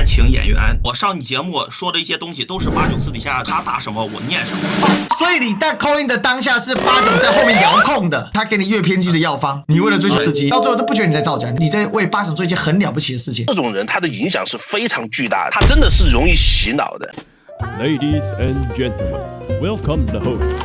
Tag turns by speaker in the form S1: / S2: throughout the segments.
S1: 請演員，我上你節目說的一些東西都是八九私底下他打什麼我念什么。
S2: 所以你在 call in 的当下是八九在后面遥控的，他给你越偏激的药方，你为了追求刺激，到最后都不觉得你在造假，你在为八九做一件很了不起的事情。
S3: 这种人他的影响是非常巨大的，他真的是容易洗脑的。
S4: Ladies and gentlemen, welcome the host.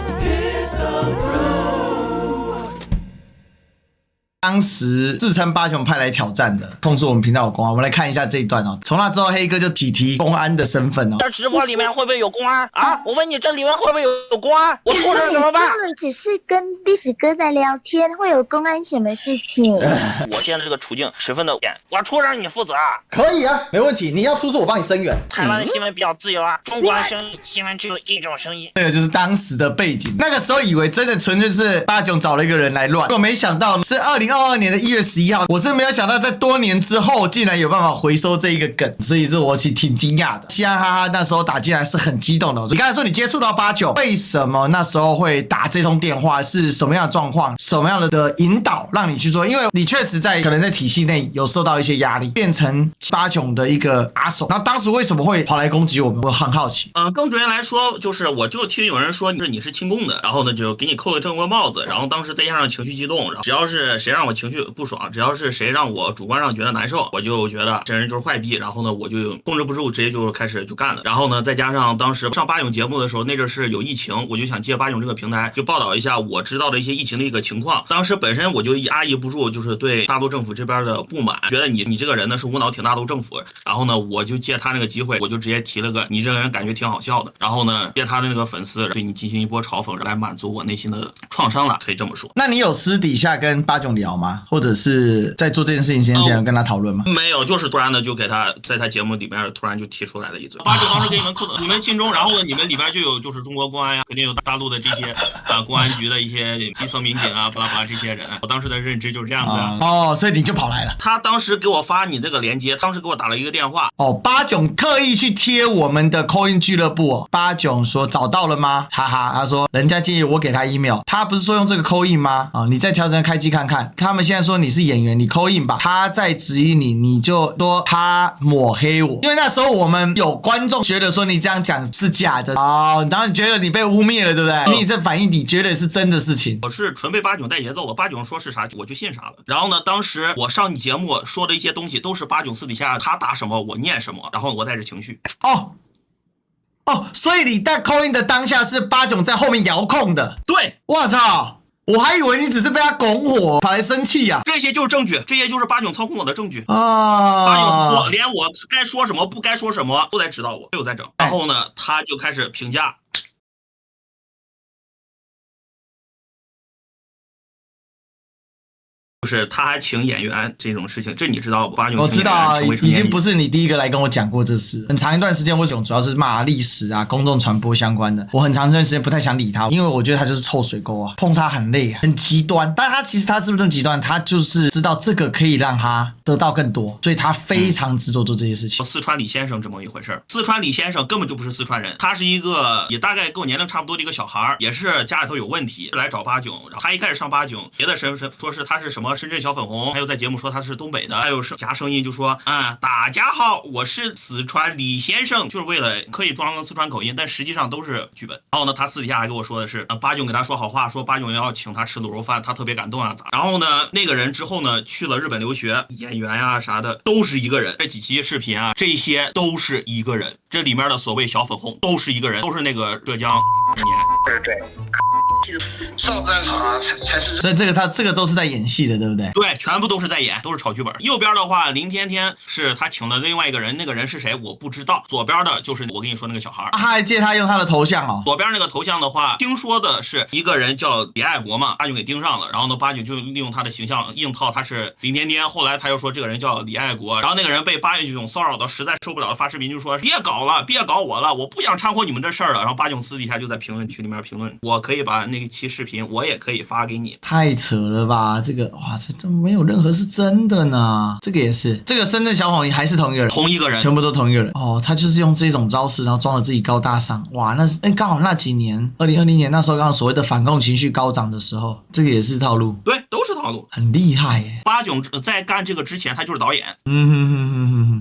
S2: 当時自稱八九派來挑戰的，控制我們頻道有公安，我們來看一下這一段哦。從那之後，黑哥就只提公安的身份哦。
S5: 這直播裡面會不會有公安啊？我問你，這裡面會不會有公安？我出事怎麼辦？
S6: 他們只是跟歷史哥在聊天，會有公安什麼事情？
S5: 我現在這個處境十分的嚴，我出事你負責啊？
S2: 可以啊，沒問題，你要出事我幫你聲援。
S5: 台灣的新聞比較自由啊，中國的新聞只有一種聲音。
S2: 這個就是當時的背景，那個時候以為真的純粹是八九找了一個人來亂，我沒想到是2022年的1月11號，我是沒有想到在多年之後竟然有辦法回收這一個梗，所以這我其實挺驚訝的。嘻哈哈哈那時候打進來是很激動的。你剛才說你接觸到八九，為什麼那時候會打這通電話？是什麼樣的狀況？什麼樣的引導讓你去做？因為你確實可能在體系內有受到一些壓力，變成八九的一個打手。那當時為什麼會跑來攻擊我們？我很好奇。
S1: 更準確來說，就是我就聽有人說你是親共的，然後呢就給你扣了這個帽子，然後當時再加上情緒激動，然後只要是誰讓我情緒不爽，只要是誰讓我主觀上覺得難受，我就覺得這人就是壞逼，然後呢我就控制不住，直接就開始就幹了。然後呢再加上當時上八九節目的時候，那陣是有疫情，我就想借八九這個平台就報道一下我知道的一些疫情的一個情況。當時本身我就壓抑不住，就是對大陸政府這邊的不滿，覺得你這個人呢是無腦挺大陸政府。然後呢我就借他那個機會，我就直接提了個你這個人感覺挺好笑的，然後呢借他的那個粉絲對你進行一波嘲諷，來滿足我內心的創傷了，可以這麼說。
S2: 那你有私底下跟八九聊嗎？或者是在做這件事情之前有跟他討論嗎？
S1: 沒有，就是突然的就給他在他節目裡邊突然就提出來了一嘴。八九當時給你們親中，然後呢你們裡邊就有就是中國公安呀，肯定有大陸的這些公安局的一些基層民警啊，巴拉巴拉這些人。我當時的認知就是這樣子啊。
S2: 哦，所以你就跑來了。
S1: 他當時給我發你這個鏈接，當時給我打了一個電話。
S2: 哦，八九刻意去貼我們的 call in 俱樂部哦。八九說找到了嗎？哈哈，他說人家建議我給他 email， 他不是說用這個 call in 嗎？啊，你再調整開機看看。他們現在說你是演員，你 call in 吧。他在質疑你，你就說他抹黑我，因為那時候我們有觀眾覺得說你這樣講是假的哦，然後你覺得你被污衊了，對不對？你這反應你覺得是真的事情。
S1: 我是純被八九帶節奏了，八九說是啥我就信啥了。然後呢，當時我上你節目說的一些東西都是八九私底下他打什麼我念什麼，然後我帶着情緒。
S2: 哦，所以你在 call in 的當下是八九在後面遙控的。
S1: 对，
S2: 我操！我還以為你只是被他拱火，跑來生氣呀！
S1: 這些就是證據，這些就是八九操控我的證據
S2: 啊！
S1: 八九說，連我該說什麼不該說什麼都在指導我，都有在整。然後呢，他就開始評價。就是他還請演員這種事情，這你知道不？八九
S2: 我知道啊，已經不是你第一個來跟我講過這事。很長一段時間，我主要是罵歷史啊、公眾傳播相關的。我很長一段時間不太想理他，因為我覺得他就是臭水溝啊，碰他很累，很極端。但他其實他是不是這麼極端？他就是知道這個可以讓他得到更多，所以他非常執着做這些事情。
S1: 四川李先生這麼一回事，四川李先生根本就不是四川人，他是一個也大概跟我年齡差不多的一個小孩，也是家裡頭有問題來找八九。然後他一開始上八九，別的身份說是他是什麼深圳小粉紅，還有在節目說他是東北的，還有假聲音就說大家好，我是四川李先生，就是為了可以裝个四川口音，但實際上都是劇本。然後呢，他私底下還跟我說的是，八九給他說好話，說八九要請他吃滷肉飯，他特別感動啊咋。然後呢，那個人之後呢去了日本留學，演員啊啥的都是一個人。這幾期視頻啊，這些都是一個人，這裡面的所謂小粉紅都是一個人，都是那個浙江年。
S3: 對。上戰場啊，才是。
S2: 所以這個都是在演戲的，對不對？
S1: 對，全部都是在演，都是炒劇本。右邊的話，林天天是他請了另外一個人，那個人是誰我不知道。左邊的就是我跟你說那個小孩，
S2: 他還借他用他的頭像哦。
S1: 左邊那個頭像的話，聽說的是一個人叫李愛國嘛，八九給盯上了，然後呢，八九就利用他的形象硬套他是林天天。後來他又說這個人叫李愛國，然後那個人被八九這種騷擾到實在受不了了，發視頻就說別搞了，別搞我了，我不想摻和你們這事兒了。然後八九私底下就在評論區裡面評論，我可以把那期視頻我也可以發給你。
S2: 太扯了吧，這個哇，這都沒有任何是真的呢。這個也是，這個深圳小粉紅還是同一個人，
S1: 同一個人，
S2: 全部都同一個人哦。他就是用這種招式，然後裝着自己高大上。哇，那是剛好那幾年，2020年那時候剛好所謂的反共情緒高漲的時候，這個也是套路。
S1: 對，都是套路，
S2: 很厲害耶。
S1: 八九在幹這個之前，他就是導演。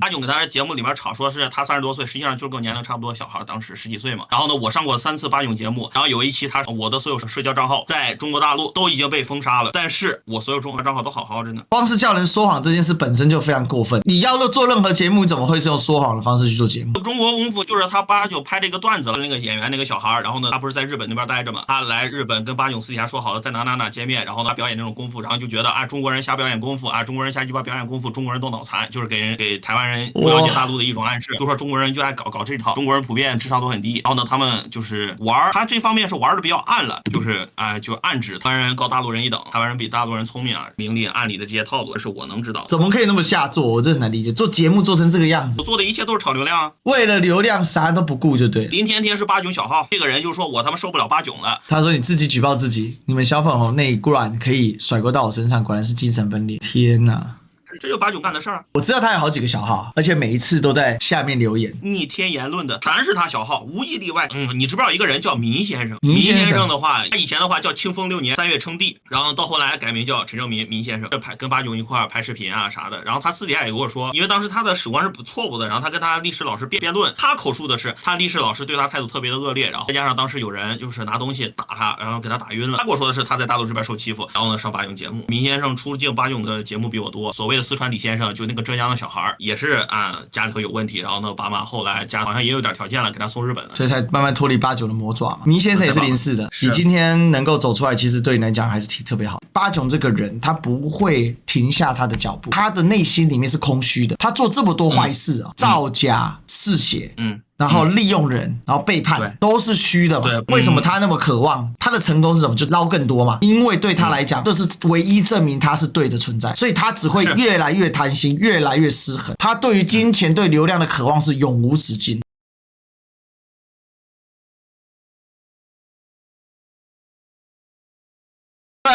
S1: 巴囧給他節目裡面吵說是他30多歲，實際上就是跟我年齡差不多小孩，當時10幾歲嘛。然後呢，我上過3次巴囧節目，然後有一期我的所有社交賬號在中國大陸都已经被封杀了，但是我所有中国賬號都好好着呢。
S2: 光是叫人说謊这件事本身就非常過分，你要做任何節目，怎么会是用说謊的方式去做節目？
S1: 中国功夫就是他巴囧拍这個段子了，那個演員那個小孩，然後呢，他不是在日本那邊待着嘛，他來日本跟巴囧私底下說好了在哪見面，然後呢表演那種功夫，然後就覺得啊中國人瞎表演功夫啊，中國人瞎雞巴表演功夫，中國人都腦殘，就是給台灣人不了解大陸的一種暗示，就說中國人就愛搞這套，中國人普遍智商都很低，然後呢他們就是玩，他這方面是玩的比較暗了，就是就暗指台灣人高大陸人一等，台灣人比大陸人聰明啊，明裡暗裡的這些套路是我能知道。
S2: 怎麼可以那麼下作？我真的很難理解，做節目做成這個樣子，
S1: 我做的一切都是炒流量啊，
S2: 為了流量啥都不顧就對了。
S1: 林天天是巴囧小號，這個人就說我他媽受不了巴囧了，
S2: 他說你自己舉報自己，你們小粉紅那一罐可以甩鍋到我身上，果然是精神分裂。天哪！
S1: 這就巴囧幹的事兒。
S2: 我知道他有好幾個小號，而且每一次都在下面留言
S1: 逆天言論的，全是他小號，無一例外。你知不知道一個人叫民先生？
S2: 民
S1: 先生的話，他以前的話叫清豐6年3月稱帝，然後到後來改名叫陳正民先生，跟巴囧一塊拍視頻啊啥的。然後他私底下也跟我說，因為當時他的史觀是錯誤的，然後他跟他歷史老師辯論，他口述的是他歷史老師對他態度特別的惡劣，然後再加上當時有人就是拿東西打他，然後給他打暈了。他跟我說的是他在大陸這邊受欺負，然後呢上巴囧節目。民先生出鏡巴囧的節目比我多，所謂的四川李先生就那個浙江的小孩也是家裡頭有問題，然後呢爸媽後來家好像也有點條件了，給他送日本了，
S2: 所以才慢慢脫離巴囧的魔爪嘛。民先生也是04的，你今天能夠走出來，其實對你來講還是特別好。巴囧這個人他不會停下他的腳步，他的內心裡面是空虛的，他做這麼多壞事造假嗜血，然後利用人，然後背叛，都是虛的嘛。為什麼他那麼渴望？他的成功是什麼？就撈更多嘛。因為對他來講，這是唯一證明他是對的存在，所以他只會越來越貪心，越來越失衡。他對於金錢、對流量的渴望是永無止境。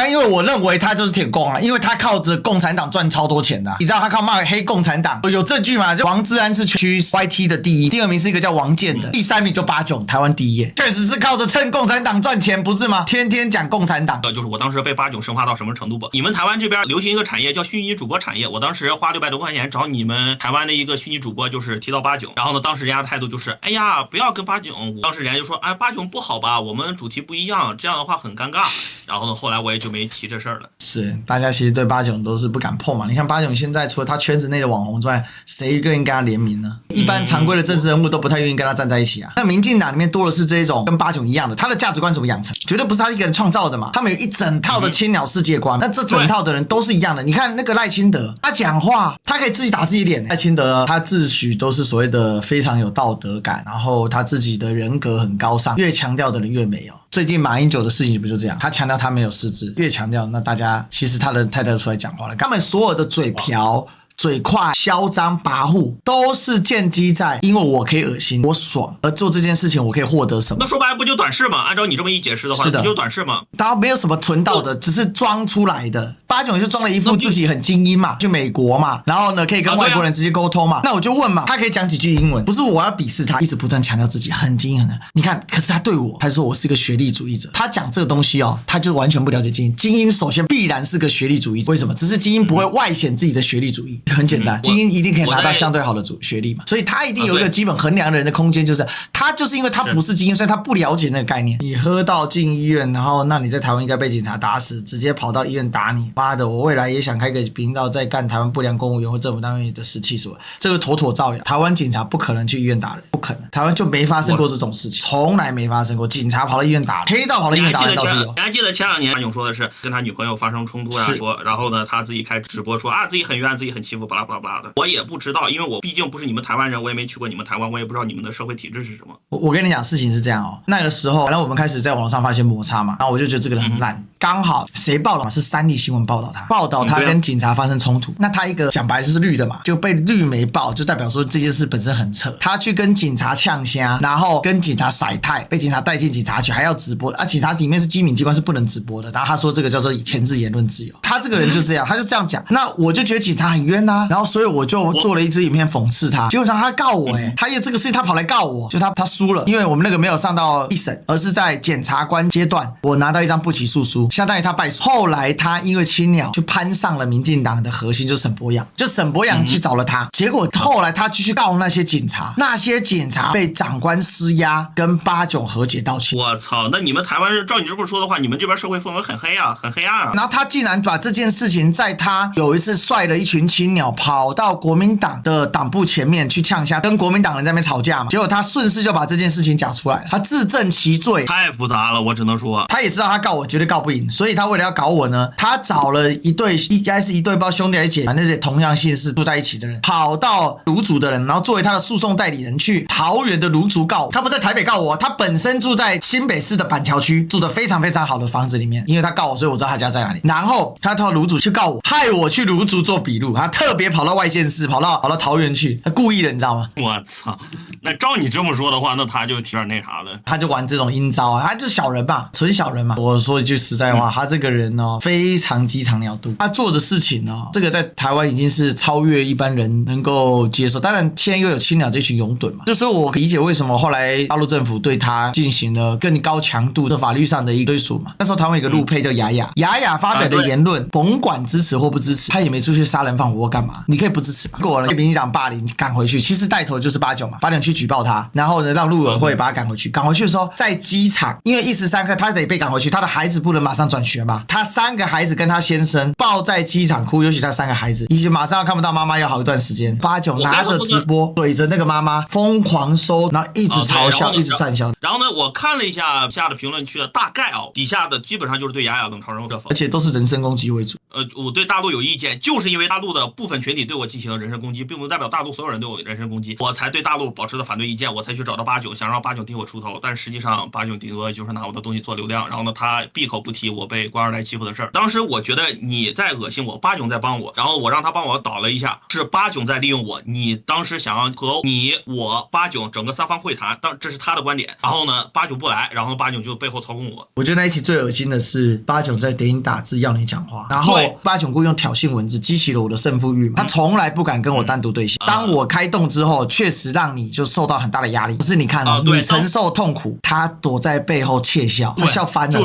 S2: 因為我認為他就是鐵共啊，因為他靠着共產黨賺超多錢的，你知道他靠罵黑共產黨有證據嗎？就王志安是全區 YT 的第一，第2名是一個叫王健的，第3名就巴囧，台灣第1，確實是靠着蹭共產黨賺錢，不是嗎？天天講共產黨，
S1: 就是我當時被巴囧生化到什麼程度不？你們台灣這邊流行一個產業叫虛擬主播產業，我當時花600多塊錢找你們台灣的一個虛擬主播，就是提到巴囧，然後呢，當時人家態度就是，哎呀，不要跟巴囧，當時人家就說，哎，巴囧不好吧，我們主題不一樣，這樣的話很尷尬。然後呢，後來我也就沒提這事兒了。
S2: 是，大家其實對巴囧都是不敢碰嘛。你看巴囧現在除了他圈子內的網紅之外，誰願意跟他聯名呢？一般常規的政治人物都不太願意跟他站在一起啊。那民進黨裡面多的是這種跟巴囧一樣的，他的價值觀怎麼養成？絕對不是他一個人創造的嘛。他們有一整套的千鳥世界觀，那這整套的人都是一樣的。你看那個賴清德，他講話他可以自己打自己臉。賴清德他自詡都是所謂的非常有道德感，然後他自己的人格很高尚，越強調的人越沒有。最近馬英九的事情不就這樣？他強調他沒有失智，越強調那大家其實他的太太出來講話了，他們所有的嘴瓢。嘴快、囂張、跋扈，都是建基在因為我可以噁心、我爽而做這件事情，我可以獲得什麼？
S1: 那說白了不就短視嗎？按照你這麼一解釋的話，不就短視嗎？
S2: 他沒有什麼純道德，只是裝出來的。巴囧就裝了一副自己很精英嘛，去美國嘛，然後呢可以跟外國人直接溝通嘛。那我就問嘛，他可以講幾句英文，不是我要鄙視他，一直不斷強調自己很精英很。你看，可是他對我，他說我是一個學歷主義者。他講這個東西哦，他就完全不了解精英。精英首先必然是個學歷主義者，為什麼？只是精英不會外顯自己的學歷主義，很簡單，精英一定可以拿到相對好的學歷嘛，所以他一定有一個基本衡量的人的空間，就是他就是因為他不是精英，所以他不了解那個概念。你喝到進醫院，然後那你在台灣應該被警察打死，直接跑到醫院打你，媽的！我未來也想開個頻道，在幹台灣不良公務員或政府單位的事氣什麼，這個妥妥造謠。台灣警察不可能去醫院打人，不可能，台灣就沒發生過這種事情，從來沒發生過。警察跑到醫院打人，黑道跑到醫院打人倒是有。
S1: 你還記得前2年巴囧說的是跟他女朋友發生衝突啊，說，然後呢他自己開直播說啊自己很冤，自己很欺負，巴拉巴拉巴拉的。我也不知道，因為我畢竟不是你們台灣人，我也沒去過你們台灣，我也不知道你們的社會體制是什麼。
S2: 我跟你講，事情是這樣哦。那個時候，然後我們開始在網上發現摩擦嘛，然後我就覺得這個人很爛。剛好誰報道？是3立新聞報道他，報道他跟警察發生衝突。那他一個講白就是綠的嘛，就被綠媒報，就代表說這件事本身很扯。他去跟警察嗆聲，然後跟警察甩態，被警察帶進警察局，還要直播啊！警察裡面是機敏機關，是不能直播的。然後他說這個叫做前置言論自由。他這個人就這樣，他就這樣講。那我就覺得警察很冤吶，然後所以我就做了一支影片諷刺他。結果他告我他也這個事情他跑來告我，就他輸了，因為我們那個沒有上到一審，而是在檢察官階段，我拿到一張不起訴書，書，相當於他敗訴。後來他因為青鳥就攀上了民進黨的核心，就是沈伯洋，就沈伯洋去找了他，結果後來他繼續告那些警察，那些警察被長官施壓，跟八炯和解道歉。
S1: 我操，那你們台灣人照你這麼說的話，你們這邊社會氛圍很黑啊，很黑暗啊。
S2: 然後他竟然把這件事情，在他有一次率了一群青鳥跑到國民黨的黨部前面去嗆下，跟國民黨人在那邊吵架嘛，結果他順勢就把這件事情講出來了，他自證其罪。
S1: 太複雜了，我只能說，
S2: 他也知道他告我絕對告不贏，所以他為了要搞我呢，他找了一對應該是一對不知道兄弟還是姐妹，反正是同樣姓氏住在一起的人，跑到蘆竹的人，然後作為他的訴訟代理人去桃園的蘆竹告我。他不在台北告我，他本身住在新北市的板橋區，住的非常非常好的房子裡面，因為他告我，所以我知道他家在哪裡。然後他到蘆竹去告我，害我去蘆竹做筆錄，他特別跑到外縣市，跑到桃園去，他故意的，你知道嗎？
S1: 我操，那照你這麼說的話，那他就有點那啥了，
S2: 他就玩這種陰招啊，他就是小人嘛，純小人嘛。我說一句實在話，他這個人哦，非常雞腸鳥肚，他做的事情哦，這個在台灣已經是超越一般人能夠接受。當然，現在又有青鳥這群擁躉嘛，就所以我理解為什麼後來大陸政府對他進行了更高強度的法律上的一個追訴嘛。那時候台灣有個陸配叫雅雅，雅雅發表的言論，甭管支持或不支持，他也沒出去殺人放火或幹嘛，你可以不支持吧。結果呢，被民進黨霸凌趕回去，其實帶頭就是八炯嘛，八炯去舉報他，然後呢讓陸委會把他趕回去。趕回去的時候，在機場，因為一時三刻他得被趕回去，他的孩子不能馬上轉學嘛，他3個孩子跟他先生抱在機場哭，尤其他3個孩子，已經馬上要看不到媽媽要好一段時間。八炯拿着直播懟着那個媽媽，瘋狂收，然後一直嘲笑，一直訕笑。
S1: 然後呢，我看了一下下的評論區的大概啊，底下的基本上就是对雅雅冷嘲热讽，
S2: 而且都是人身攻擊為主。
S1: 我对大陸有意見，就是因為大陸的部分群體對我進行了人身攻擊，並不代表大陸所有人對我人身攻擊，我才對大陸保持了反對意見，我才去找到八炯，想讓八炯替我出頭。但實際上八炯頂多就是拿我的東西做流量，然後呢，他閉口不提我被官二代欺負的事兒。當時我覺得你在惡心我，八炯在幫我，然後我讓他幫我導了一下，是八炯在利用我。你當時想要和你我八炯整個3方會談，這是他的觀點。然後呢，八炯不來，然後八炯就背後操控我。
S2: 我覺得那一期最惡心的是八炯在點影打字要你講話，然後八炯故意用挑釁文字激起了我的勝負慾嘛。他從來不敢跟我單獨對線，當我開動之後，確實讓你就受到很大的壓力。可是你看哦，你承受痛苦，他躲在背後竊笑，他笑翻了。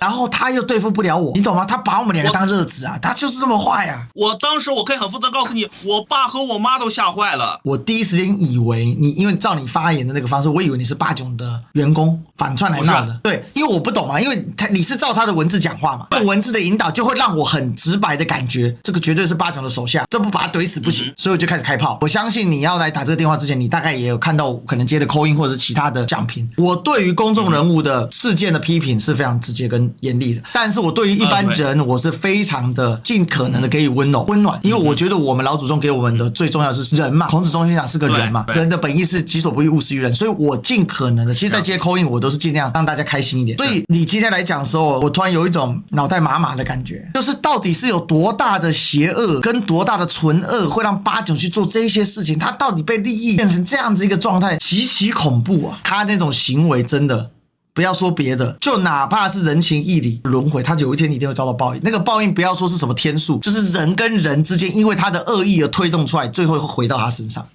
S2: 然後他又對付不了我，你懂嗎？他把我們2個當熱子啊，他就是這麼壞啊。
S1: 我當時我可以很負責告訴你，我爸和我媽都嚇壞了。
S2: 我第一時間以為你，因為照你發言的那個方式，我以為你是八炯的員工反串來鬧的。對，因為我不懂嘛，因為你是照他的文字講話嘛，用文字的引導就會讓我很直白的感覺，這個絕對是八炯的手下，這不把他懟死不行。所以我就開始開炮。我相信你要來打這個電話之前，你大概也有看到我可能接的 call in 或者是其他的講評。我對於公眾人物的事件的批評是非常直接跟嚴厲的，但是我對於一般人，我是非常的盡可能的給予溫暖，因為我覺得我們老祖宗給我們的最重要的是人嘛，孔子中心講是個人嘛，人的本意是己所不欲，勿施於人，所以我盡可能的，其實在接 call in 我都是盡量讓大家開心一點。所以你今天來講的時候，我突然有一種腦袋麻麻的感覺，就是到底是有多大的邪惡跟多大的純惡，會讓八炯去做這些事情？他到底被利益變成這樣子一個狀態，極其恐怖啊！他那種行為真的。不要說別的，就哪怕是人情義理輪迴，他有一天一定會遭到報應。那個報應不要說是什麼天數，就是人跟人之間因為他的惡意而推動出來，最後會回到他身上。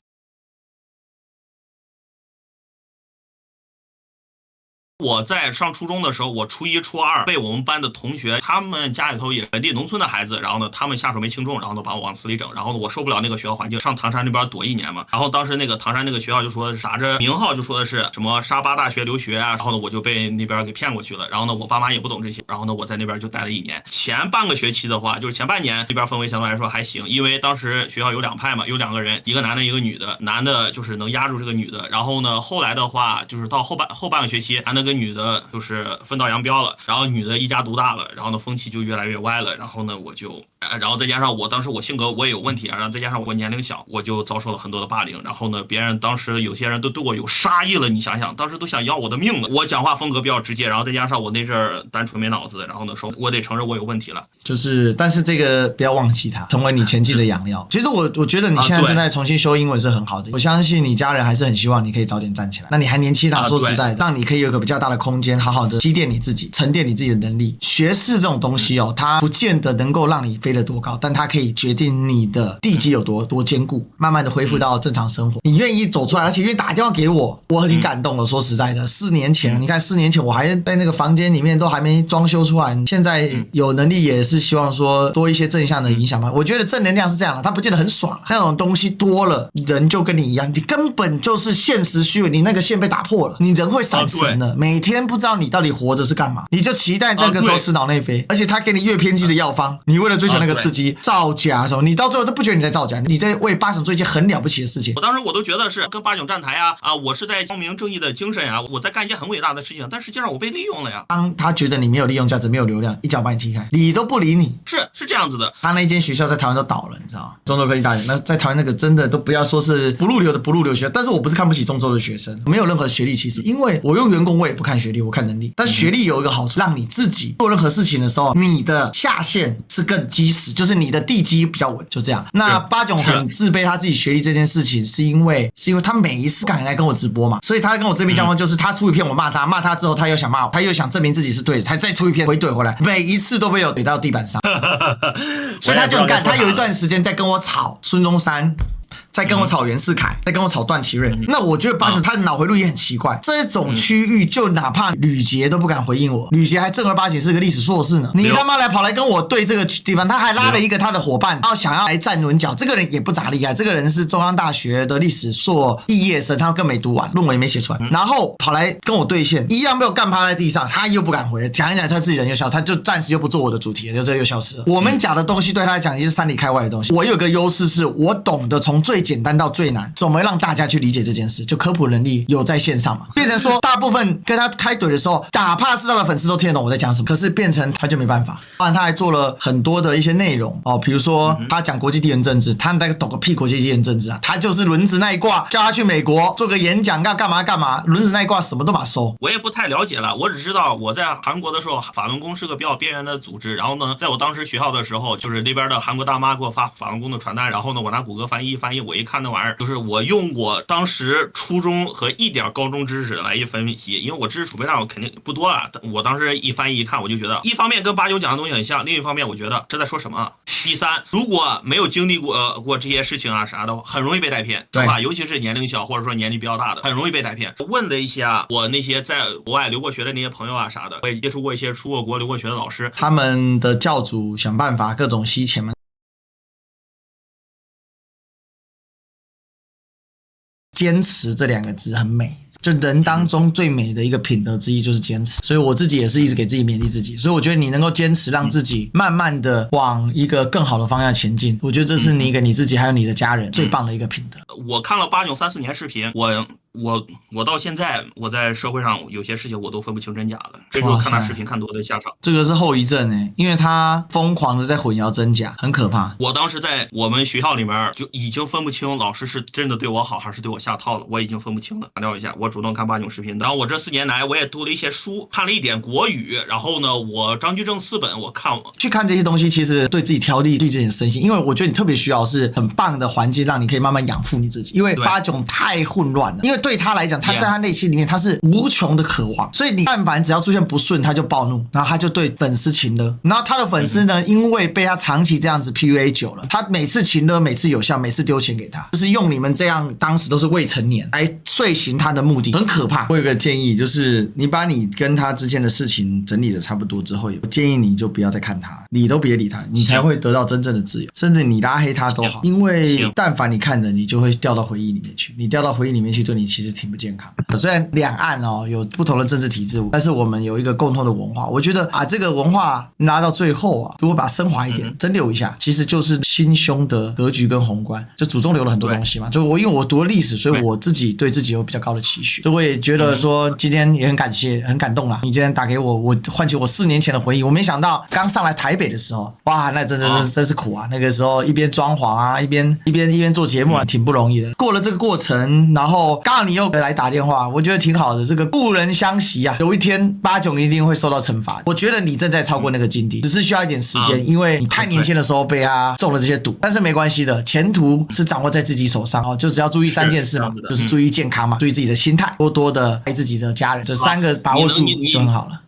S1: 我在上初中的時候，我初1、初2被我們班的同学，他們家裡頭也本地農村的孩子，然后呢，他們下手沒轻重，然后呢把我往死裡整，然后呢我受不了那個學校環境，上唐山那邊躲1年嘛，然後當時那個唐山那個學校就說打着名號就說的是什麼沙巴大學留學啊，然後呢我就被那邊給騙過去了，然後呢我爸媽也不懂這些，然後呢我在那邊就待了1年。前半個學期的話，就是前半年那邊氛圍相對來說還行，因為當時學校有2派嘛，有2個人，一個男的一個女的，男的就是能壓住這個女的，然後呢後來的話就是到後半個學期，男的跟女的就是分道揚鑣了，然後女的一家獨大了，然後呢風氣就越來越歪了，然後呢我就然後再加上我當時我性格我也有問題，然后再加上我年齡小，我就遭受了很多的霸凌，然後呢別人當時有些人都對我有殺意了，你想想當時都想要我的命了。我講話風格比較直接，然後再加上我那陣兒單純沒腦子，然後呢說我得承認我有問題了，就是
S2: 但是這個不要忘記它，成為你前進的養料。其實我覺得你現在正在重新修英文是很好的，我相信你家人還是很希望你可以早點站起來。那你還年輕，說實在的，讓你可以有一個比較大的空間，好好的積澱你自己，沉澱你自己的能力。學識這種東西哦，它不見得能夠讓你非飛得多高，但它可以決定你的地基有多堅固，慢慢的恢復到正常生活。你願意走出來，而且願意打電話給我，我挺感動的。說實在的，4年前，你看4年前我還在那個房間裡面都還沒裝修出來，現在有能力也是希望說多一些正向的影響吧。我覺得正能量是這樣的，它不見得很爽，那種東西多了，人就跟你一樣，你根本就是現實虛偽，你那個線被打破了，你人會閃神了，每天不知道你到底活着是幹嘛，你就期待那個時候吃腦內啡，而且他給你越偏激的藥方，你為了追求那個刺激，造假的時候，你到最後都不覺得你在造假，你在為八炯做一件很了不起的事情。
S1: 我當時我都覺得是跟八炯站台啊，我是在光明正義的精神啊，我在幹一件很偉大的事情，但實際上我被利用了呀。
S2: 當他覺得你沒有利用價值，沒有流量，一腳把你踢開，理都不理你。
S1: 是這樣子的。
S2: 他那間學校在台灣都倒了，你知道嗎？中州科技大學，那在台灣那個真的都不要說是不入流的不入流學校，但是我不是看不起中州的學生，沒有任何學歷歧視，因為我用員工我也不看學歷，我看能力。但是學歷有一個好處，讓你自己做任何事情的時候，你的下限是更基石，就是你的地基比較穩，就這樣。那八炯很自卑他自己學歷這件事情，是因為他每一次敢來跟我直播嘛，所以他跟我這邊交锋就是他出一片我罵他之後他又想骂我，他又想證明自己是对的，他再出一片回怼回来，每一次都被我怼到地板上，所以他就很干。他有一段时间在跟我吵孙中山，在跟我吵袁世凱，在跟我吵段祺瑞。那我覺得八炯他的腦回路也很奇怪，這種區域就哪怕呂捷都不敢回應我，呂捷還正兒八經是個歷史碩士呢，你他媽來跑來跟我對這個地方，他還拉了一個他的夥伴，然後想要來站輪腳，這個人也不咋厲害，這個人是中央大學的歷史碩肄業生，他更沒讀完，論文也沒寫出來，然後跑來跟我對線，一樣被我幹趴在地上，他又不敢回，講一講他自己人又消失，他就暫時又不做我的主題了，就這又消失了。我們講的東西對他來講已經是3裡開外的東西，我有個優勢是我懂得從最簡單到最難，怎麼讓大家去理解這件事，就科普能力有在線上嘛，變成說大部分跟他開懟的時候，哪怕是他的粉絲都聽得懂我在講什麼，可是變成他就沒辦法。當然他還做了很多的一些內容哦，比如說他講國際地緣政治，他那個懂個屁國際地緣政治啊，他就是輪子那一掛，叫他去美國做個演講要幹嘛幹嘛，輪子那一掛什麼都把收。
S1: 我也不太了解了，我只知道我在韓國的時候，法輪功是個比較邊緣的組織，然後呢，在我當時學校的時候，就是那邊的韓國大媽給我發法輪功的傳單，然後呢，我拿谷歌翻譯，我一看那玩意兒，就是我用我當時初中和一點高中知识來一分析，因为我知識儲備量肯定不多啊，我當時一翻譯一看，我就覺得一方面跟八炯講的東西很像，另一方面我覺得這在說什麼。第三，如果沒有經歷過這些事情啊啥的，很容易被帶偏，對吧？尤其是年齡小或者說年齡比較大的，很容易被帶偏。問了一些我那些在國外留過學的那些朋友啊啥的，我也接觸過一些出過國留過學的老師，
S2: 他們的教主想辦法各種吸錢嘛。堅持這2個字很美，就人當中最美的一個品德之一就是堅持，所以我自己也是一直給自己勉勵自己，所以我覺得你能夠堅持讓自己慢慢的往一個更好的方向前進，我覺得這是你給你自己還有你的家人最棒的一個品德。
S1: 我看了八炯3、4年視頻，我到現在我在社會上有些事情我都分不清真假了，這是我看他視頻看多的下場。
S2: 這個是後遺症誒，因為他瘋狂的在混淆真假，很可怕。
S1: 我當時在我們學校裡面就已經分不清老師是真的對我好還是對我下套了，我已经分不清了。強調一下，我主動看八炯視頻，然後我這4年來我也讀了一些書，看了一點國語，然後呢，我張居正4本我看了。
S2: 去看這些東西，其實對自己調理自己的身心，因為我覺得你特別需要是很棒的環境，讓你可以慢慢養父你自己。因為八炯太混亂了，因為對他來講，他在他內心裡面他是無窮的渴望，所以你但凡只要出現不順，他就暴怒，然後他就對粉絲情勒，然後他的粉絲呢，因為被他長期這樣子 PUA 久了，他每次情勒，每次有效，每次丟錢給他，就是用你們這樣當時都是未成年來遂行他的目的，很可怕。我有個建議，就是你把你跟他之間的事情整理的差不多之後，我建議你就不要再看他，理都別理他，你才會得到真正的自由，甚至你拉黑他都好，因為但凡你看的，你就會掉到回憶裡面去，你掉到回憶裡面去，對你其實挺不健康。雖然兩岸有不同的政治體制，但是我們有一個共同的文化，我覺得這個文化拉到最後如果把它升華一點，蒸餾一下，其實就是心胸的格局跟宏觀，就祖宗留了很多東西嘛。就因為我讀了歷史，所以我自己對自己有比較高的期許，所以我也覺得說今天也很感謝，很感動啦。你今天打給我，我喚起我4年前的回憶。我沒想到剛上來台北的時候，哇，那真是苦啊！那個時候一邊裝潢啊，一邊做節目啊，挺不容易的。過了這個過程，然後剛好你又來打電話，我覺得挺好的。這個故人相惜啊，有一天八炯一定會受到懲罰。我覺得你正在超過那個境地，只是需要一點時間，因為你太年輕的時候被他中了這些毒。但是沒關係的，前途是掌握在自己手上就只要注意3件事嘛，就是注意健康嘛，注意自己的心態，多多的愛自己的家人，這3個把握住就很好了。